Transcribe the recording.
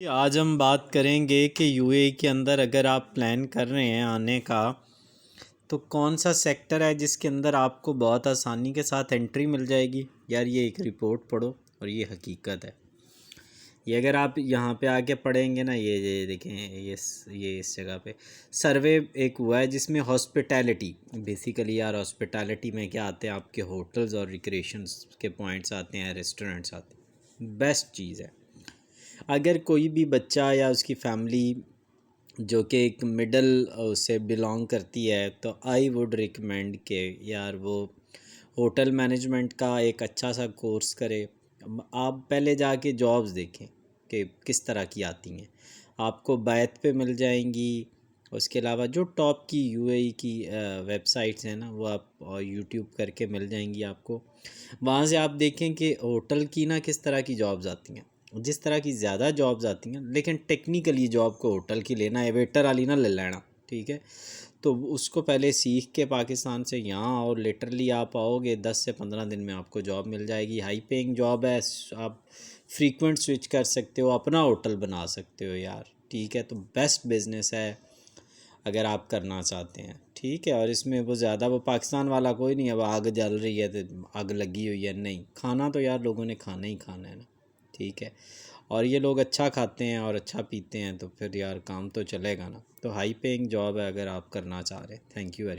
आज हम बात करेंगे कि यूएई के अंदर अगर आप प्लान कर रहे हैं आने का तो कौन सा सेक्टर है जिसके अंदर आपको बहुत आसानी के साथ एंट्री मिल जाएगी। यार ये एक रिपोर्ट पढ़ो और ये हकीकत है। ये अगर आप यहाँ पे आके पढ़ेंगे ना, ये देखें, ये इस जगह पे सर्वे एक हुआ है जिसमें हॉस्पिटैलिटी, बेसिकली यार हॉस्पिटैलिटी में क्या आते हैं, आपके होटल्स और रिक्रिएशंस के पॉइंट्स आते हैं, रेस्टोरेंट्स आते हैं। बेस्ट चीज़ है। अगर कोई भी बच्चा या उसकी फैमिली जो कि एक मिडल से बिलोंग करती है तो आई वुड रिकमेंड के यार वो होटल मैनेजमेंट का एक अच्छा सा कोर्स करे। आप पहले जाके जॉब्स देखें कि किस तरह की आती हैं, आपको बैत पे मिल जाएंगी। उसके अलावा जो टॉप की यूएई की वेबसाइट्स हैं ना, वो आप यूट्यूब करके मिल जाएंगी आपको। वहाँ से आप देखें कि होटल की ना किस तरह की जॉब्स आती हैं, जिस तरह की ज़्यादा जॉब्स आती हैं। लेकिन टेक्निकली जॉब को होटल की लेना है, वेटर वाली ना ले लेना, ठीक है। तो उसको पहले सीख के पाकिस्तान से यहाँ, और लिटरली आप आओगे 10 से 15 दिन में आपको जॉब मिल जाएगी। हाई पेइंग जॉब है, आप फ्रीक्वेंट स्विच कर सकते हो, अपना होटल बना सकते हो यार, ठीक है। तो बेस्ट बिज़नेस है अगर आप करना चाहते हैं, ठीक है। और इसमें वो ज़्यादा वो पाकिस्तान वाला कोई नहीं है, अब आग जल रही है तो आग लगी हुई है, नहीं। खाना तो यार लोगों ने खाना ही खाना है ना, ठीक है। और ये लोग अच्छा खाते हैं और अच्छा पीते हैं तो फिर यार काम तो चलेगा ना। तो हाई पेइंग जॉब है अगर आप करना चाह रहे हैं। Thank you very